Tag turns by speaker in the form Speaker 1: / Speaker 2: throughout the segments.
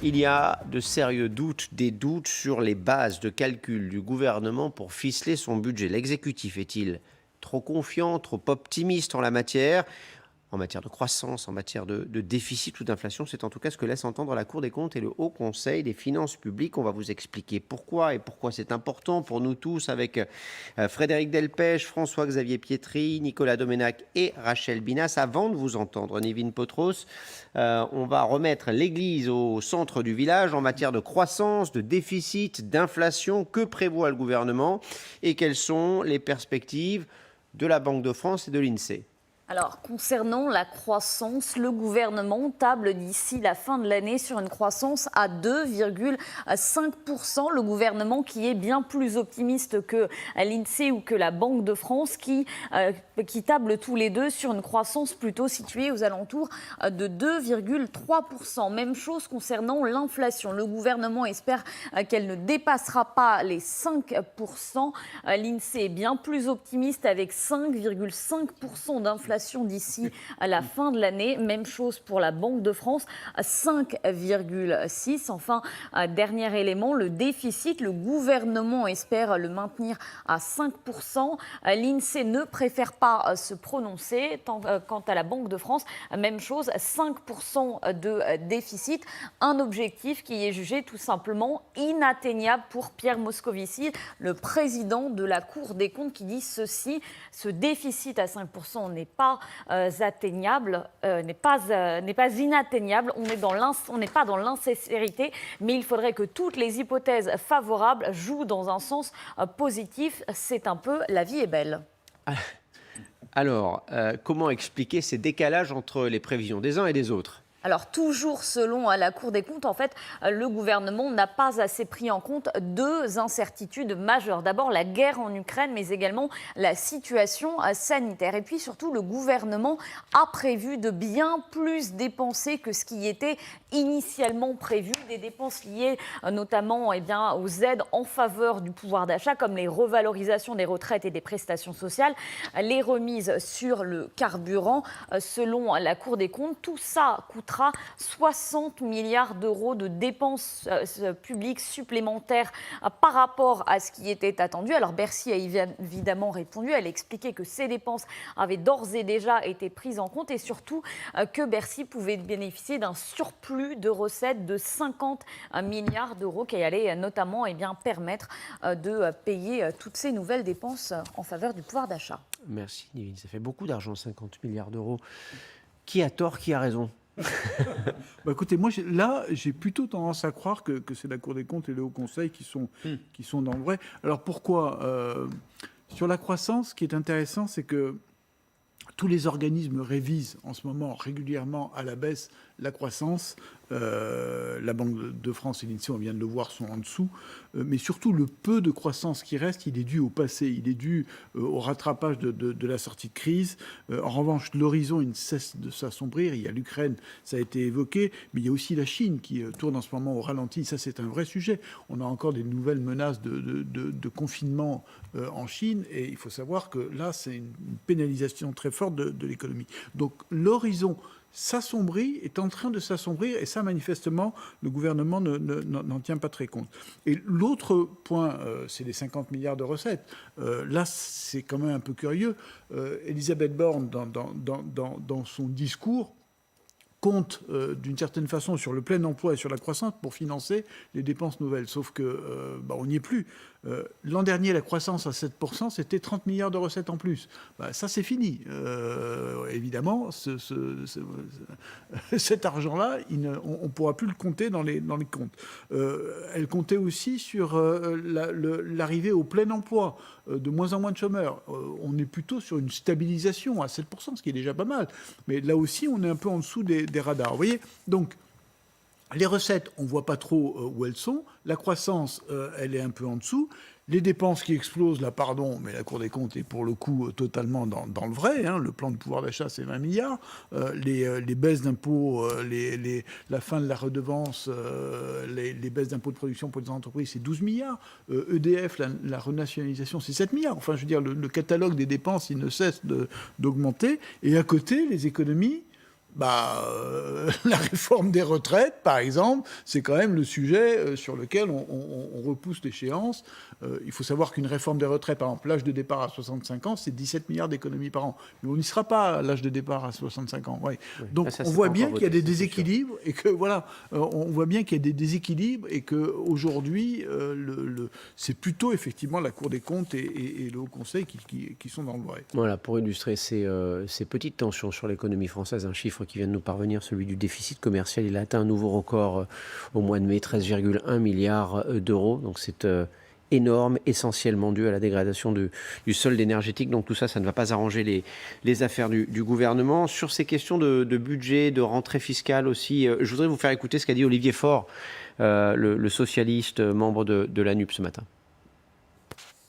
Speaker 1: Il y a de sérieux doutes, des doutes sur les bases de calcul du gouvernement pour ficeler son budget. L'exécutif est-il trop confiant, trop optimiste en la matière ? En matière de croissance, en matière de déficit ou d'inflation, c'est en tout cas ce que laisse entendre la Cour des comptes et le Haut Conseil des finances publiques. On va vous expliquer pourquoi et pourquoi c'est important pour nous tous avec Frédéric Delpech, François-Xavier Pietri, Nicolas Domenac et Rachel Binas. Avant de vous entendre, Névin Potros, on va remettre l'église au centre du village en matière de croissance, de déficit, d'inflation. Que prévoit le gouvernement et quelles sont les perspectives de la Banque de France et de l'INSEE ?
Speaker 2: Alors, concernant la croissance, le gouvernement table d'ici la fin de l'année sur une croissance à 2,5%. Le gouvernement qui est bien plus optimiste que l'INSEE ou que la Banque de France qui table tous les deux sur une croissance plutôt située aux alentours de 2,3%. Même chose concernant l'inflation. Le gouvernement espère qu'elle ne dépassera pas les 5%. L'INSEE est bien plus optimiste avec 5,5% d'inflation d'ici à la fin de l'année. Même chose pour la Banque de France, 5,6. Enfin, dernier élément, le déficit. Le gouvernement espère le maintenir à 5%. L'INSEE ne préfère pas se prononcer. Quant à la Banque de France, même chose, 5% de déficit. Un objectif qui est jugé tout simplement inatteignable pour Pierre Moscovici, le président de la Cour des comptes, qui dit ceci: ce déficit à 5% n'est pas atteignable, n'est pas inatteignable. On n'est pas dans l'insincérité, mais il faudrait que toutes les hypothèses favorables jouent dans un sens positif. C'est un peu la vie est belle.
Speaker 1: Alors, comment expliquer ces décalages entre les prévisions des uns et des autres ?
Speaker 2: Alors, toujours selon la Cour des comptes, en fait, le gouvernement n'a pas assez pris en compte deux incertitudes majeures. D'abord, la guerre en Ukraine, mais également la situation sanitaire. Et puis surtout, le gouvernement a prévu de bien plus dépenser que ce qui était initialement prévu. Des dépenses liées notamment aux aides en faveur du pouvoir d'achat, comme les revalorisations des retraites et des prestations sociales, les remises sur le carburant. Selon la Cour des comptes, tout ça coûtera 60 milliards d'euros de dépenses publiques supplémentaires par rapport à ce qui était attendu. Alors Bercy a évidemment répondu, elle a expliqué que ces dépenses avaient d'ores et déjà été prises en compte et surtout que Bercy pouvait bénéficier d'un surplus de recettes de 50 milliards d'euros qui allait notamment permettre de payer toutes ces nouvelles dépenses en faveur du pouvoir d'achat.
Speaker 1: Merci Névin, ça fait beaucoup d'argent, 50 milliards d'euros. Qui a tort, qui a raison ?
Speaker 3: Écoutez, moi, j'ai plutôt tendance à croire que c'est la Cour des comptes et le Haut Conseil qui sont dans le vrai. Alors, pourquoi sur la croissance, ce qui est intéressant, c'est que tous les organismes révisent en ce moment régulièrement à la baisse la croissance. La Banque de France et l'INSEE, on vient de le voir, sont en dessous. Mais surtout, le peu de croissance qui reste, il est dû au passé. Il est dû au rattrapage de la sortie de crise. En revanche, l'horizon, il ne cesse de s'assombrir. Il y a l'Ukraine, ça a été évoqué. Mais il y a aussi la Chine qui tourne en ce moment au ralenti. Ça, c'est un vrai sujet. On a encore des nouvelles menaces de confinement en Chine. Et il faut savoir que là, c'est une pénalisation très forte de l'économie. Donc, l'horizon s'assombrit, est en train de s'assombrir, et ça, manifestement, le gouvernement n'en tient pas très compte. Et l'autre point, c'est les 50 milliards de recettes. Là, c'est quand même un peu curieux. Elisabeth Borne, dans son discours, compte d'une certaine façon sur le plein emploi et sur la croissance pour financer les dépenses nouvelles. Sauf que on n'y est plus. L'an dernier, la croissance à 7%, c'était 30 milliards de recettes en plus. Ça, c'est fini. Évidemment, cet argent-là, on ne pourra plus le compter dans les comptes. Elle comptait aussi sur l'arrivée au plein emploi, de moins en moins de chômeurs. On est plutôt sur une stabilisation à 7%, ce qui est déjà pas mal. Mais là aussi, on est un peu en dessous des radars. Vous voyez ? Donc, les recettes, on ne voit pas trop où elles sont. La croissance, elle est un peu en dessous. Les dépenses qui explosent, là, pardon, mais la Cour des comptes est pour le coup totalement dans le vrai. Le plan de pouvoir d'achat, c'est 20 milliards. Les baisses d'impôts, la fin de la redevance, les baisses d'impôts de production pour les entreprises, c'est 12 milliards. EDF, la renationalisation, c'est 7 milliards. Enfin, je veux dire, le catalogue des dépenses, il ne cesse d'augmenter. Et à côté, les économies, La réforme des retraites, par exemple, c'est quand même le sujet sur lequel on repousse l'échéance. Il faut savoir qu'une réforme des retraites, par exemple, l'âge de départ à 65 ans, c'est 17 milliards d'économies par an. Mais on n'y sera pas à l'âge de départ à 65 ans. Ouais. Donc
Speaker 1: ça,
Speaker 3: on voit bien qu'il y a des déséquilibres et que on voit bien qu'il y a des déséquilibres et que aujourd'hui, c'est plutôt effectivement la Cour des comptes et le Haut Conseil qui sont dans le vrai.
Speaker 1: Voilà, pour illustrer ces petites tensions sur l'économie française, un chiffre qui vient de nous parvenir, celui du déficit commercial, il a atteint un nouveau record au mois de mai, 13,1 milliards d'euros. Donc c'est énorme, essentiellement dû à la dégradation du solde énergétique. Donc tout ça, ça ne va pas arranger les affaires du gouvernement. Sur ces questions de budget, de rentrée fiscale aussi, je voudrais vous faire écouter ce qu'a dit Olivier Faure, le socialiste membre de la NUP ce matin.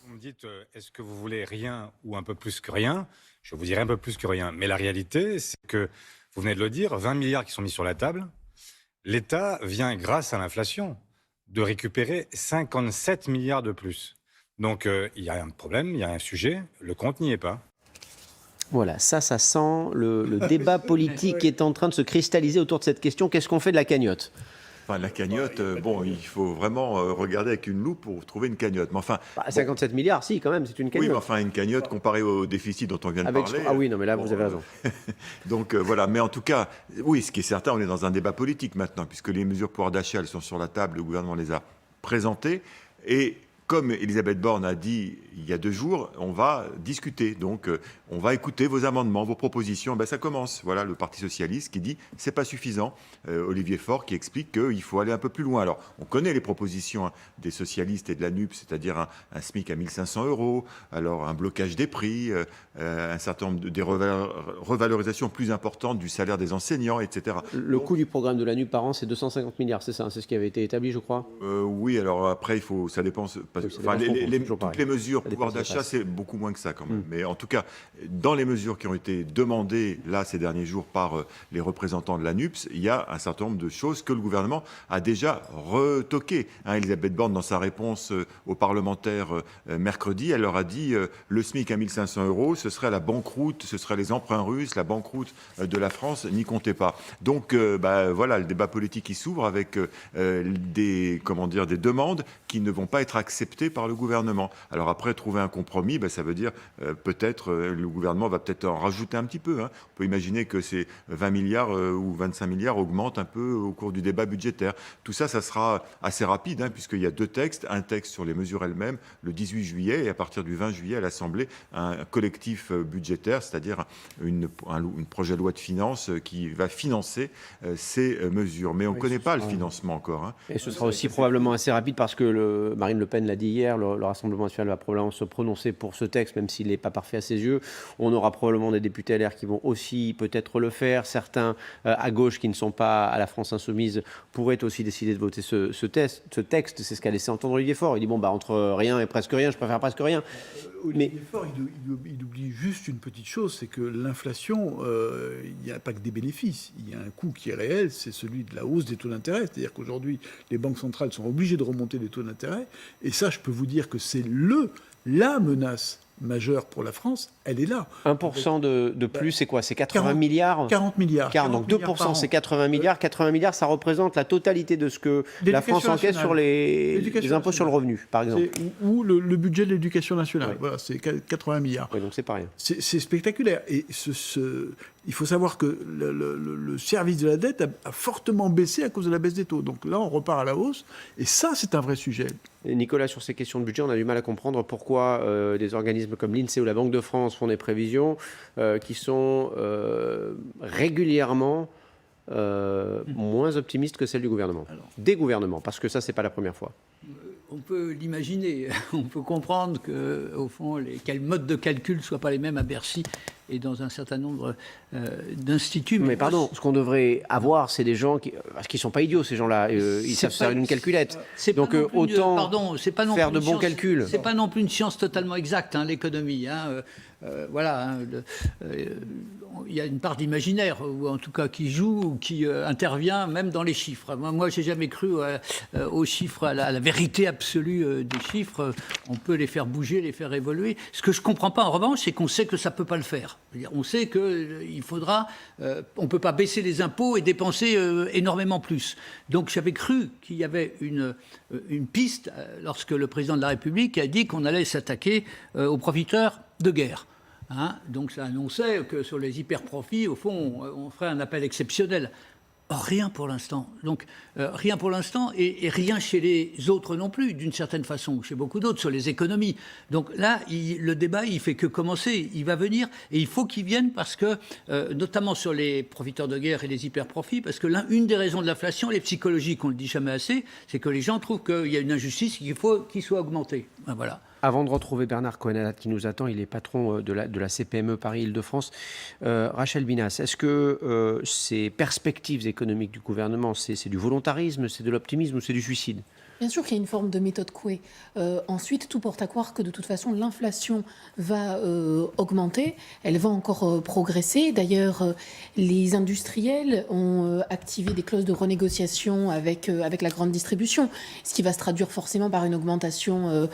Speaker 4: Vous me dites, est-ce que vous voulez rien ou un peu plus que rien ? Je vous dirais un peu plus que rien. Mais la réalité, c'est que, vous venez de le dire, 20 milliards qui sont mis sur la table. L'État vient, grâce à l'inflation, de récupérer 57 milliards de plus. Donc, il y a un problème, il y a un sujet, le compte n'y est pas.
Speaker 1: Voilà, ça sent le débat politique qui est en train de se cristalliser autour de cette question. Qu'est-ce qu'on fait de la cagnotte ?
Speaker 5: Enfin, la cagnotte, il faut vraiment regarder avec une loupe pour trouver une cagnotte. Mais enfin,
Speaker 1: 57 milliards, si, quand même, c'est une cagnotte.
Speaker 5: Oui, mais enfin, une cagnotte comparée au déficit dont on vient de parler.
Speaker 1: Ah oui, non, mais là, vous avez raison.
Speaker 5: Donc, voilà. Mais en tout cas, oui, ce qui est certain, on est dans un débat politique maintenant, puisque les mesures pouvoir d'achat, elles sont sur la table, le gouvernement les a présentées. Et comme Elisabeth Borne a dit il y a 2 jours, on va discuter. Donc, on va écouter vos amendements, vos propositions. Ça commence. Voilà, le Parti socialiste qui dit c'est pas suffisant. Olivier Faure qui explique qu'il faut aller un peu plus loin. Alors, on connaît les propositions des socialistes et de la NUP, c'est-à-dire un SMIC à 1 500 €, alors un blocage des prix, un certain nombre des revalorisations plus importantes du salaire des enseignants, etc.
Speaker 1: Le coût du programme de la NUP par an, c'est 250 milliards, c'est ça, c'est ce qui avait été établi, je crois.
Speaker 5: Oui, alors après, ça dépend. Toutes les mesures pouvoir d'achat, c'est beaucoup moins que ça quand même. Mais en tout cas, dans les mesures qui ont été demandées là ces derniers jours par les représentants de la NUPS, il y a un certain nombre de choses que le gouvernement a déjà retoquées. Elisabeth Borne, dans sa réponse aux parlementaires mercredi, elle leur a dit le SMIC à 1 500 €, ce serait la banqueroute, ce serait les emprunts russes, la banqueroute de la France, n'y comptez pas. Donc voilà, le débat politique qui s'ouvre avec des demandes qui ne vont pas être acceptées par le gouvernement. Alors après, trouver un compromis, ça veut dire peut-être le gouvernement va peut-être en rajouter un petit peu. On peut imaginer que ces 20 milliards ou 25 milliards augmentent un peu au cours du débat budgétaire. Tout ça, ça sera assez rapide, puisqu'il y a 2 textes. Un texte sur les mesures elles-mêmes, le 18 juillet, et à partir du 20 juillet, à l'Assemblée, un collectif budgétaire, c'est-à-dire un projet de loi de finances qui va financer ces mesures. Mais on ne connaît pas le financement encore.
Speaker 1: Et ce sera aussi probablement assez rapide parce que Marine Le Pen l'a dit hier, le Rassemblement national va probablement se prononcer pour ce texte, même s'il n'est pas parfait à ses yeux. On aura probablement des députés LR qui vont aussi peut-être le faire. Certains à gauche qui ne sont pas à la France insoumise pourraient aussi décider de voter ce texte. C'est ce qu'a laissé entendre Olivier Faure. Il dit entre rien et presque rien, je préfère presque rien.
Speaker 3: Olivier Faure, il oublie juste une petite chose, c'est que l'inflation, il n'y a pas que des bénéfices. Il y a un coût qui est réel, c'est celui de la hausse des taux d'intérêt. C'est-à-dire qu'aujourd'hui, les banques centrales sont obligées de remonter les taux d'intérêt. Et ça, je peux vous dire que c'est la menace majeure pour la France, elle est là.
Speaker 1: 1% de plus, c'est quoi? C'est 80 milliards
Speaker 3: 40 milliards.
Speaker 1: Donc 2%, c'est 80 milliards. 80 milliards, ça représente la totalité de ce que la France encaisse sur les impôts sur le revenu, par exemple.
Speaker 3: Ou le budget de l'éducation nationale. Oui. Voilà, c'est 80 milliards.
Speaker 1: Oui, donc c'est pas rien.
Speaker 3: C'est spectaculaire. Et il faut savoir que le service de la dette a fortement baissé à cause de la baisse des taux. Donc là, on repart à la hausse. Et ça, c'est un vrai sujet.
Speaker 1: Et Nicolas, sur ces questions de budget, on a du mal à comprendre pourquoi des organismes comme l'INSEE ou la Banque de France font des prévisions qui sont régulièrement moins optimistes que celles du gouvernement. Des gouvernements, parce que ça, c'est pas la première fois.
Speaker 6: On peut l'imaginer. On peut comprendre qu'au fond, quels modes de calcul ne soient pas les mêmes à Bercy et dans un certain nombre d'instituts.
Speaker 1: Mais pardon, ce qu'on devrait avoir, c'est des gens qui ne sont pas idiots, ces gens-là. Ils savent faire une calculette. Donc autant faire de bons calculs.
Speaker 6: C'est pas non plus une science totalement exacte, l'économie. voilà, hein, il y a une part d'imaginaire, ou en tout cas qui joue, ou qui intervient même dans les chiffres. Moi j'ai jamais cru aux chiffres, à la vérité absolue des chiffres. On peut les faire bouger, les faire évoluer. Ce que je comprends pas en revanche, c'est qu'on sait que ça peut pas le faire. On sait qu'il faudra, on peut pas baisser les impôts et dépenser énormément plus. Donc j'avais cru qu'il y avait une piste lorsque le président de la République a dit qu'on allait s'attaquer aux profiteurs de guerre. Hein, donc ça annonçait que sur les hyper-profits, au fond, on ferait un appel exceptionnel. Or, rien pour l'instant. Donc, rien pour l'instant et rien chez les autres non plus, d'une certaine façon, chez beaucoup d'autres, sur les économies. Donc là, le débat, il fait que commencer. Il va venir et il faut qu'il vienne parce que, notamment sur les profiteurs de guerre et les hyper-profits, parce que une des raisons de l'inflation, elle est psychologique, on ne le dit jamais assez, c'est que les gens trouvent qu'il y a une injustice et qu'il faut qu'il soit augmenté. Ben voilà.
Speaker 1: Avant de retrouver Bernard Cohen qui nous attend, il est patron de la CPME Paris-Île-de-France. Rachel Binas, est-ce que ces perspectives économiques du gouvernement, c'est du volontarisme, c'est de l'optimisme ou c'est du suicide ?
Speaker 7: Bien sûr qu'il y a une forme de méthode Coué. Ensuite, tout porte à croire que de toute façon, l'inflation va augmenter, elle va encore progresser. D'ailleurs, les industriels ont activé des clauses de renégociation avec la grande distribution, ce qui va se traduire forcément par une augmentation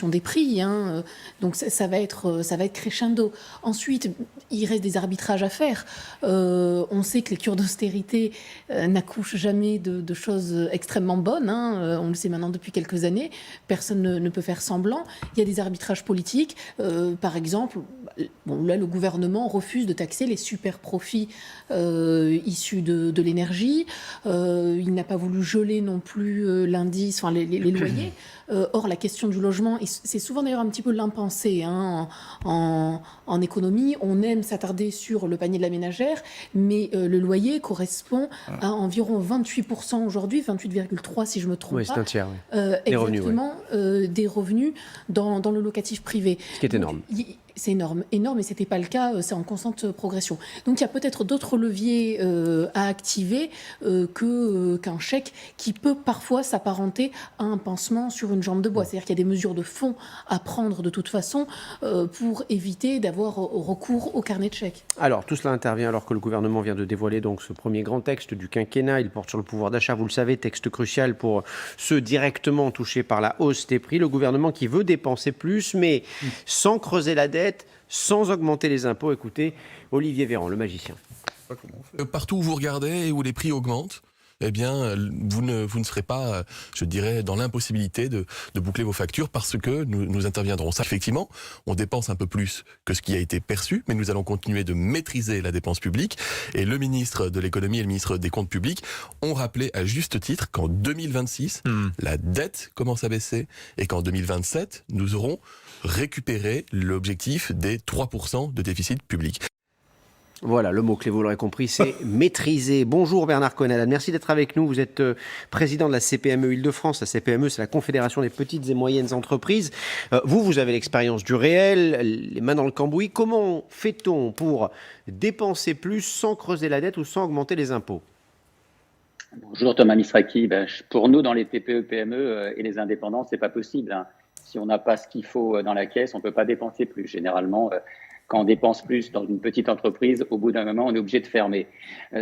Speaker 7: des prix. Hein. Donc ça va être crescendo. Ensuite, il reste des arbitrages à faire. On sait que les cures d'austérité n'accouchent jamais de choses extrêmement bonnes. Hein. On le sait maintenant depuis quelques années, personne ne peut faire semblant. Il y a des arbitrages politiques. Par exemple, là, le gouvernement refuse de taxer les super profits issus de l'énergie. Il n'a pas voulu geler non plus l'indice, enfin les loyers. Or, la question du logement, et c'est souvent d'ailleurs un petit peu l'impensé hein, en économie, on aime s'attarder sur le panier de la ménagère, mais le loyer correspond à environ 28% aujourd'hui, 28,3% si je me trompe pas.
Speaker 1: Oui, c'est un tiers. Oui.
Speaker 7: Exactement, des revenus dans le locatif privé.
Speaker 1: Ce qui est énorme.
Speaker 7: C'est énorme, et c'était pas le cas, c'est en constante progression. Donc il y a peut-être d'autres leviers à activer qu'un chèque qui peut parfois s'apparenter à un pansement sur une jambe de bois. C'est-à-dire qu'il y a des mesures de fond à prendre de toute façon pour éviter d'avoir recours au carnet de chèques.
Speaker 1: Alors tout cela intervient alors que le gouvernement vient de dévoiler donc ce premier grand texte du quinquennat. Il porte sur le pouvoir d'achat, vous le savez, texte crucial pour ceux directement touchés par la hausse des prix. Le gouvernement qui veut dépenser plus, mais sans creuser la dette, sans augmenter les impôts. Écoutez, Olivier Véran, le magicien.
Speaker 8: Partout où vous regardez et où les prix augmentent, eh bien, vous ne serez pas, je dirais, dans l'impossibilité de boucler vos factures parce que nous interviendrons. Ça, effectivement, on dépense un peu plus que ce qui a été perçu, mais nous allons continuer de maîtriser la dépense publique. Et le ministre de l'économie et le ministre des comptes publics ont rappelé à juste titre qu'en 2026, la dette commence à baisser et qu'en 2027, nous aurons récupéré l'objectif des 3% de déficit public.
Speaker 1: Voilà, le mot-clé, vous l'aurez compris, c'est maîtriser. Bonjour Bernard Cohen, merci d'être avec nous. Vous êtes président de la CPME Île-de-France. La CPME, c'est la Confédération des petites et moyennes entreprises. Vous avez l'expérience du réel, les mains dans le cambouis. Comment fait-on pour dépenser plus sans creuser la dette ou sans augmenter les impôts ?
Speaker 9: Bonjour Thomas Misraki. Pour nous, dans les TPE, PME et les indépendants, c'est pas possible. Hein. Si on n'a pas ce qu'il faut dans la caisse, on peut pas dépenser plus. Généralement, quand on dépense plus dans une petite entreprise, au bout d'un moment, on est obligé de fermer.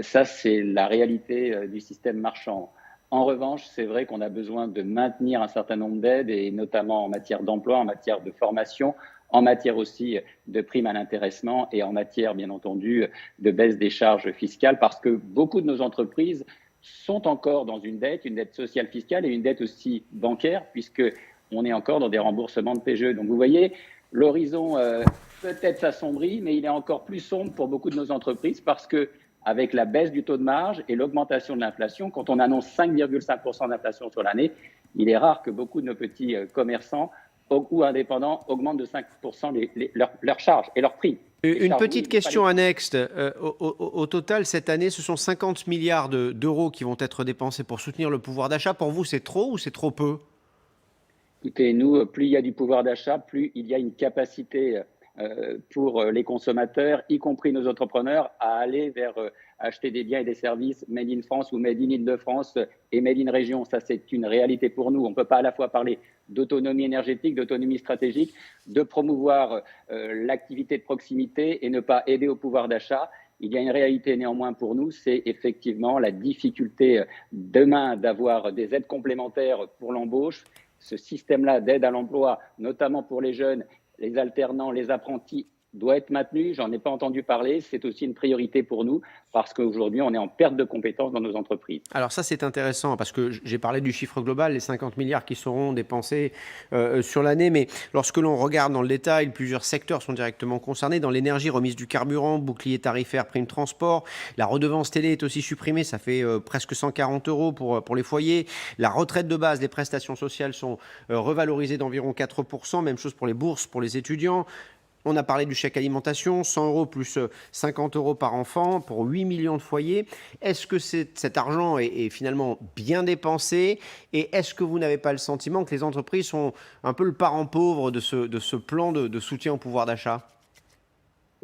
Speaker 9: Ça, c'est la réalité du système marchand. En revanche, c'est vrai qu'on a besoin de maintenir un certain nombre d'aides, et notamment en matière d'emploi, en matière de formation, en matière aussi de primes à l'intéressement et en matière, bien entendu, de baisse des charges fiscales, parce que beaucoup de nos entreprises sont encore dans une dette sociale fiscale et une dette aussi bancaire, puisqu'on est encore dans des remboursements de PGE. Donc vous voyez, l'horizon peut-être s'assombrit, mais il est encore plus sombre pour beaucoup de nos entreprises parce que avec la baisse du taux de marge et l'augmentation de l'inflation, quand on annonce 5,5% d'inflation sur l'année, il est rare que beaucoup de nos petits commerçants ou indépendants augmentent de 5% leurs charges et leurs prix.
Speaker 1: Une petite question annexe. Au total, cette année, ce sont 50 milliards d'euros qui vont être dépensés pour soutenir le pouvoir d'achat. Pour vous, c'est trop ou c'est trop peu ?
Speaker 9: Écoutez, nous, plus il y a du pouvoir d'achat, plus il y a une capacité pour les consommateurs, y compris nos entrepreneurs, à aller vers acheter des biens et des services made in France ou made in Île-de-France et made in région. Ça, c'est une réalité pour nous. On ne peut pas à la fois parler d'autonomie énergétique, d'autonomie stratégique, de promouvoir l'activité de proximité et ne pas aider au pouvoir d'achat. Il y a une réalité néanmoins pour nous, c'est effectivement la difficulté demain d'avoir des aides complémentaires pour l'embauche. Ce système-là d'aide à l'emploi, notamment pour les jeunes, les alternants, les apprentis, doit être maintenu. J'en ai pas entendu parler. C'est aussi une priorité pour nous parce qu'aujourd'hui, on est en perte de compétences dans nos entreprises.
Speaker 1: Alors ça, c'est intéressant parce que j'ai parlé du chiffre global, les 50 milliards qui seront dépensés sur l'année. Mais lorsque l'on regarde dans le détail, plusieurs secteurs sont directement concernés. Dans l'énergie, remise du carburant, bouclier tarifaire, prime transport. La redevance télé est aussi supprimée. Ça fait presque 140 € pour les foyers. La retraite de base, les prestations sociales sont revalorisées d'environ 4%. Même chose pour les bourses, pour les étudiants. On a parlé du chèque alimentation, 100 € plus 50 € par enfant pour 8 millions de foyers. Est-ce que cet argent est finalement bien dépensé? Et est-ce que vous n'avez pas le sentiment que les entreprises sont un peu le parent pauvre de ce plan de soutien au pouvoir d'achat?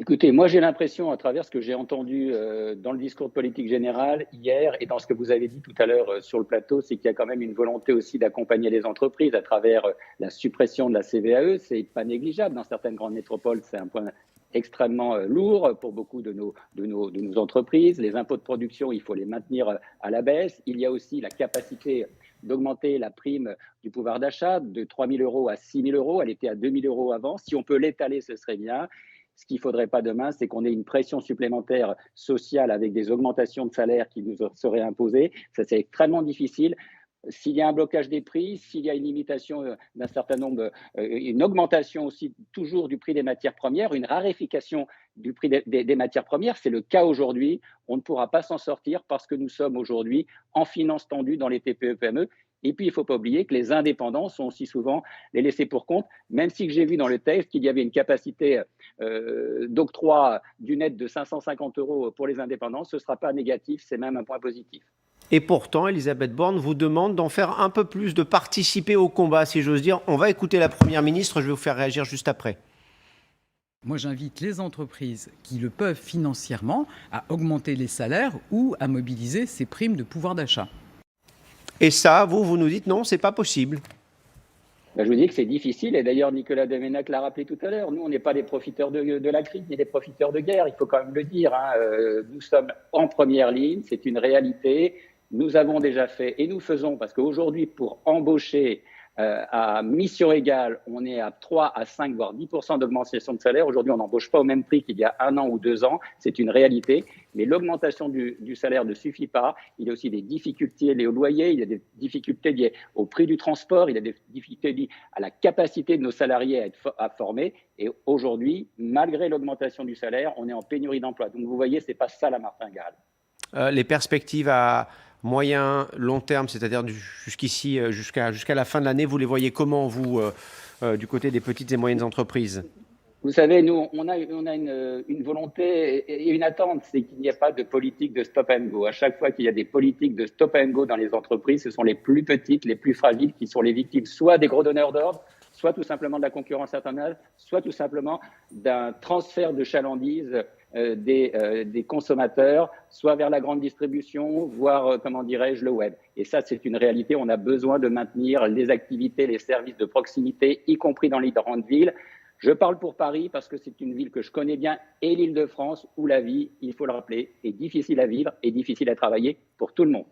Speaker 9: Écoutez, moi j'ai l'impression, à travers ce que j'ai entendu dans le discours de politique générale hier et dans ce que vous avez dit tout à l'heure sur le plateau, c'est qu'il y a quand même une volonté aussi d'accompagner les entreprises à travers la suppression de la CVAE. C'est pas négligeable dans certaines grandes métropoles, c'est un point extrêmement lourd pour beaucoup de nos entreprises. Les impôts de production, il faut les maintenir à la baisse. Il y a aussi la capacité d'augmenter la prime du pouvoir d'achat de 3 000 € à 6 000 €. Elle était à 2 000 € avant. Si on peut l'étaler, ce serait bien. Ce qu'il ne faudrait pas demain, c'est qu'on ait une pression supplémentaire sociale avec des augmentations de salaire qui nous seraient imposées. Ça, c'est extrêmement difficile. S'il y a un blocage des prix, s'il y a une limitation d'un certain nombre, une augmentation aussi toujours du prix des matières premières, une raréfaction du prix des matières premières, c'est le cas aujourd'hui. On ne pourra pas s'en sortir parce que nous sommes aujourd'hui en finance tendue dans les TPE-PME. Et puis, il ne faut pas oublier que les indépendants sont aussi souvent les laissés pour compte, même si j'ai vu dans le texte qu'il y avait une capacité d'octroi d'une aide de 550 € pour les indépendants. Ce ne sera pas négatif, c'est même un point positif.
Speaker 1: Et pourtant, Elisabeth Borne vous demande d'en faire un peu plus, de participer au combat, si j'ose dire. On va écouter la Première ministre, je vais vous faire réagir juste après.
Speaker 10: Moi, j'invite les entreprises qui le peuvent financièrement à augmenter les salaires ou à mobiliser ces primes de pouvoir d'achat.
Speaker 1: Et ça, vous nous dites non, c'est pas possible.
Speaker 9: Ben, je vous dis que c'est difficile, et d'ailleurs Nicolas Deménac l'a rappelé tout à l'heure, nous on n'est pas des profiteurs de la crise, ni des profiteurs de guerre, il faut quand même le dire, hein. Nous sommes en première ligne, c'est une réalité, nous avons déjà fait, et nous faisons, parce qu'aujourd'hui pour embaucher à mission égale, on est à 3 à 5, voire 10% d'augmentation de salaire. Aujourd'hui, on n'embauche pas au même prix qu'il y a 1 an ou 2 ans. C'est une réalité. Mais l'augmentation du salaire ne suffit pas. Il y a aussi des difficultés liées au loyer. Il y a des difficultés liées au prix du transport. Il y a des difficultés liées à la capacité de nos salariés à former. Et aujourd'hui, malgré l'augmentation du salaire, on est en pénurie d'emploi. Donc, vous voyez, c'est pas ça la martingale.
Speaker 1: Les perspectives à moyen, long terme, c'est-à-dire jusqu'ici, jusqu'à la fin de l'année, vous les voyez comment, vous, du côté des petites et moyennes entreprises?
Speaker 9: Vous savez, nous, on a une volonté et une attente, c'est qu'il n'y ait pas de politique de stop and go. À chaque fois qu'il y a des politiques de stop and go dans les entreprises, ce sont les plus petites, les plus fragiles qui sont les victimes, soit des gros donneurs d'ordre, soit tout simplement de la concurrence internationale, soit tout simplement d'un transfert de chalandise des consommateurs, soit vers la grande distribution, voire, comment dirais-je, le web. Et ça, c'est une réalité. On a besoin de maintenir les activités, les services de proximité, y compris dans les grandes villes. Je parle pour Paris parce que c'est une ville que je connais bien et l'Île-de-France où la vie, il faut le rappeler, est difficile à vivre et difficile à travailler pour tout le monde.